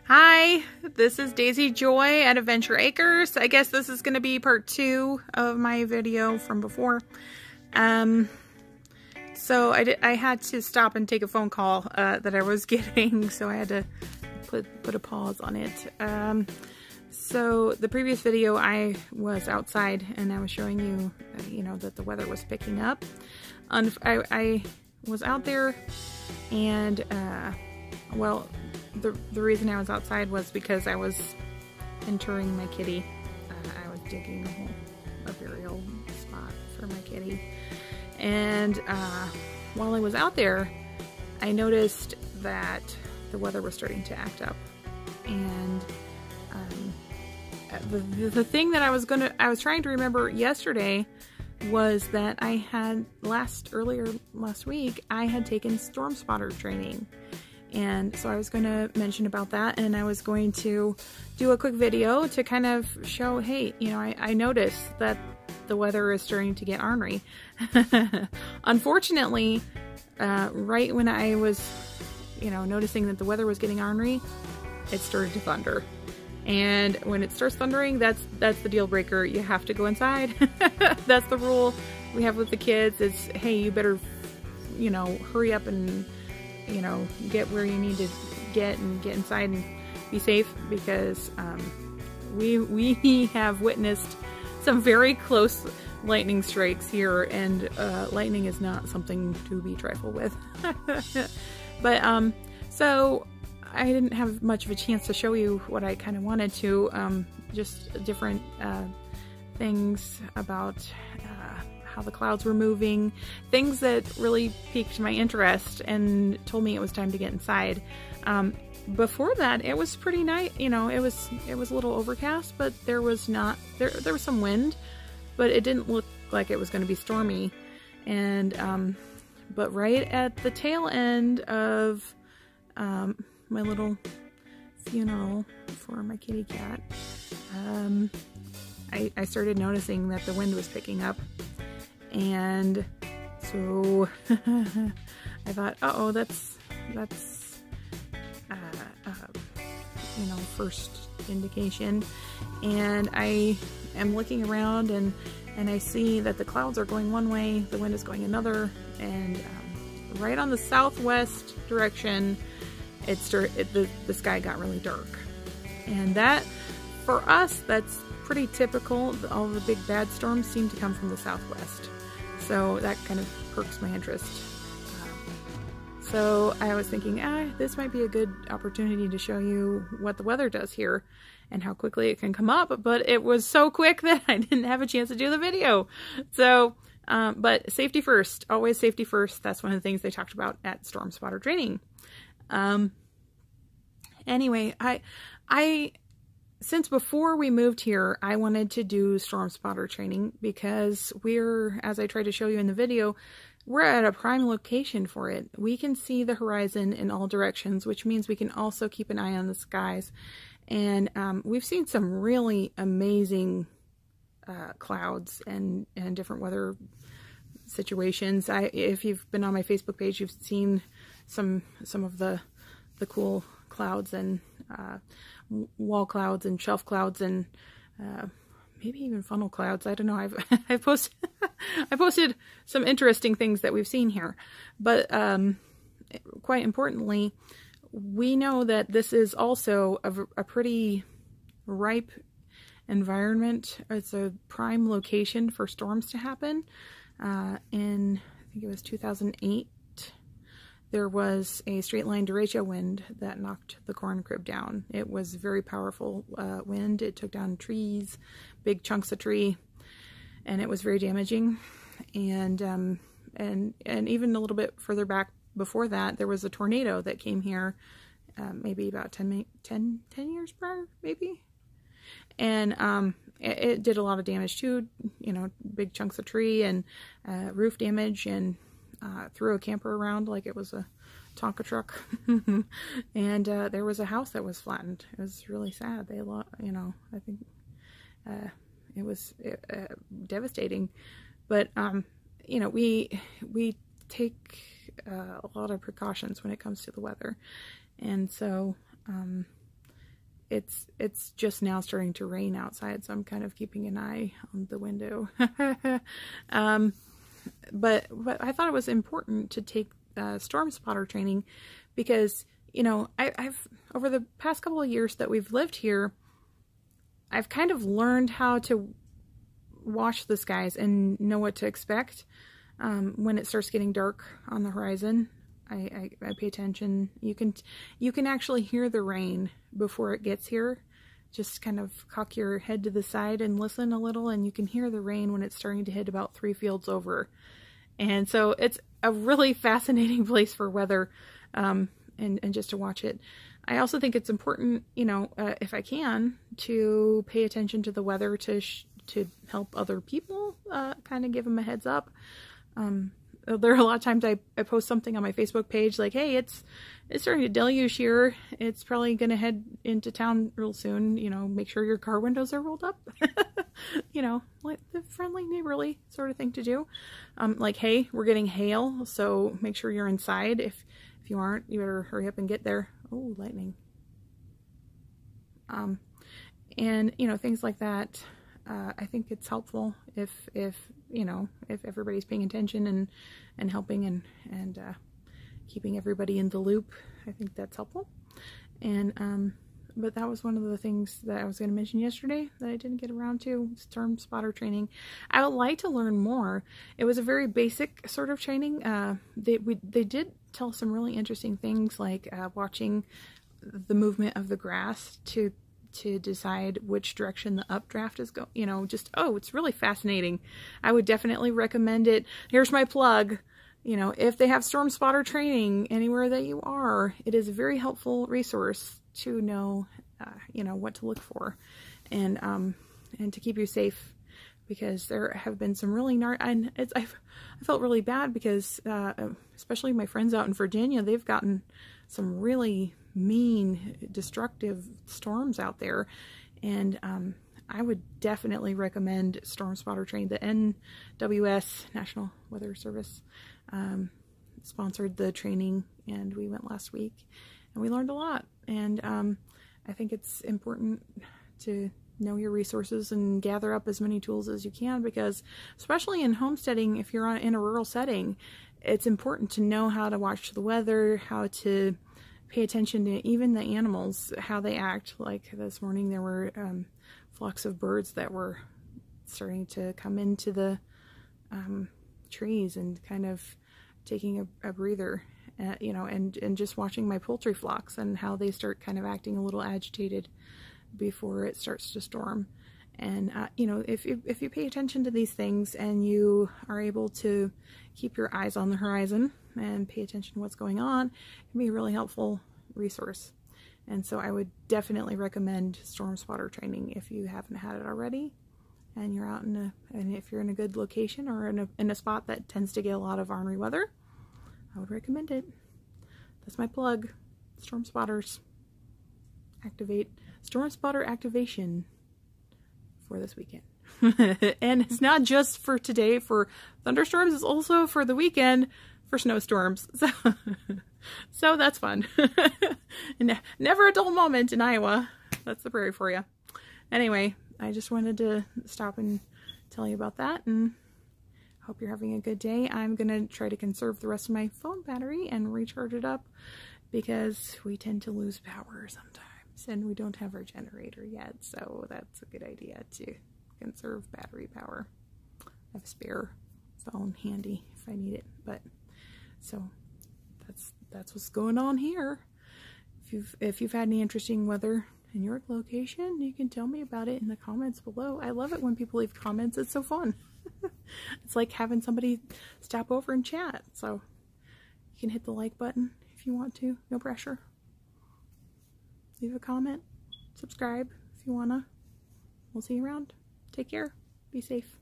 Hi, this is Daisy Joy at Adventure Acres. I guess this is going to be part 2 of my video from before. So I had to stop and take a phone call that I was getting, so I had to put a pause on it. So the previous video I was outside and I was showing you, that the weather was picking up. I was out there and, well, the reason I was outside was because I was interring my kitty. I was digging a burial spot for my kitty. And while I was out there, I noticed that the weather was starting to act up. And the thing that I was trying to remember yesterday was that I had earlier last week, I had taken storm spotter training. And so I was going to mention about that, and I was going to do a quick video to kind of show, hey, I noticed that the weather is starting to get ornery. Unfortunately, right when I was, noticing that the weather was getting ornery, it started to thunder. And when it starts thundering, that's the deal breaker. You have to go inside. That's the rule we have with the kids is, hey, you better, hurry up and get where you need to get and get inside and be safe, because we have witnessed some very close lightning strikes here, and lightning is not something to be trifled with. But so I didn't have much of a chance to show you what I kind of wanted to, just different things about how the clouds were moving, things that really piqued my interest and told me it was time to get inside. Before that, it was pretty nice. It was a little overcast, but there was some wind, but it didn't look like it was going to be stormy. And but right at the tail end of my little funeral for my kitty cat, I started noticing that the wind was picking up. And so I thought, uh-oh, that's first indication. And I am looking around and I see that the clouds are going one way, the wind is going another, and right on the southwest direction, the sky got really dark. And that, for us, that's pretty typical. All the big bad storms seem to come from the southwest. So that kind of perks my interest. So I was thinking, this might be a good opportunity to show you what the weather does here and how quickly it can come up. But it was so quick that I didn't have a chance to do the video. So, but safety first, always safety first. That's one of the things they talked about at Storm Spotter training. Anyway, since before we moved here, I wanted to do storm spotter training because as I tried to show you in the video, we're at a prime location for it. We can see the horizon in all directions, which means we can also keep an eye on the skies. And we've seen some really amazing clouds and different weather situations. If you've been on my Facebook page, you've seen some of the cool clouds and wall clouds and shelf clouds and maybe even funnel clouds. I don't know. I've posted some interesting things that we've seen here, but quite importantly, we know that this is also a pretty ripe environment. It's a prime location for storms to happen. I think it was 2008. There was a straight line derecho wind that knocked the corn crib down. It was a very powerful wind. It took down trees, big chunks of tree, and it was very damaging. And even a little bit further back before that, there was a tornado that came here, maybe about 10 years prior, maybe. And it did a lot of damage too, big chunks of tree and roof damage, and threw a camper around like it was a Tonka truck. And there was a house that was flattened. It was really sad. I think it was devastating. But we take a lot of precautions when it comes to the weather, and so it's just now starting to rain outside, so I'm kind of keeping an eye on the window. But I thought it was important to take storm spotter training because, you know, I've over the past couple of years that we've lived here, I've kind of learned how to watch the skies and know what to expect when it starts getting dark on the horizon. I pay attention. You can actually hear the rain before it gets here. Just kind of cock your head to the side and listen a little, and you can hear the rain when it's starting to hit about 3 fields over. And so it's a really fascinating place for weather, and just to watch it. I also think it's important, you know, if I can, to pay attention to the weather to help other people, kind of give them a heads up. There are a lot of times I post something on my Facebook page like, hey, it's starting to deluge here. It's probably going to head into town real soon. You know, make sure your car windows are rolled up. You know, like the friendly, neighborly sort of thing to do. Like, hey, we're getting hail, so make sure you're inside. If you aren't, you better hurry up and get there. Oh, lightning. And, you know, things like that. I think it's helpful if you know, if everybody's paying attention and helping and keeping everybody in the loop. I think that's helpful. And but that was one of the things that I was going to mention yesterday that I didn't get around to, storm spotter training. I would like to learn more. It was a very basic sort of training. They did tell some really interesting things, like watching the movement of the grass to decide which direction the updraft is going, you know, just, oh, it's really fascinating. I would definitely recommend it. Here's my plug. You know, if they have storm spotter training anywhere that you are, it is a very helpful resource to know, you know, what to look for and to keep you safe, because there have been some really and I felt really bad because, especially my friends out in Virginia, they've gotten some really mean, destructive storms out there, and I would definitely recommend storm spotter training. The NWS, National Weather Service, sponsored the training, and we went last week, and we learned a lot. And I think it's important to know your resources and gather up as many tools as you can, because especially in homesteading, if you're in a rural setting, it's important to know how to watch the weather, how to pay attention to even the animals, how they act. Like this morning there were flocks of birds that were starting to come into the trees and kind of taking a breather, you know, and just watching my poultry flocks and how they start kind of acting a little agitated before it starts to storm. And you know, if you pay attention to these things and you are able to keep your eyes on the horizon and pay attention to what's going on, it can be a really helpful resource. And so I would definitely recommend storm spotter training if you haven't had it already, and you're out and if you're in a good location or in a spot that tends to get a lot of ornery weather, I would recommend it. That's my plug. Storm spotters. Activate storm spotter activation for this weekend. And it's not just for today for thunderstorms, it's also for the weekend for snowstorms. So that's fun. Never a dull moment in Iowa. That's the prairie for you. Anyway, I just wanted to stop and tell you about that, and hope you're having a good day. I'm gonna try to conserve the rest of my phone battery and recharge it up, because we tend to lose power sometimes, and we don't have our generator yet, so that's a good idea to conserve battery power. I have a spare phone handy if I need it, but so that's what's going on here. If you've had any interesting weather in your location, you can tell me about it in the comments below. I love it when people leave comments. It's so fun. It's like having somebody stop over and chat. So you can hit the like button if you want to. No pressure. Leave a comment. Subscribe if you wanna. We'll see you around. Take care. Be safe.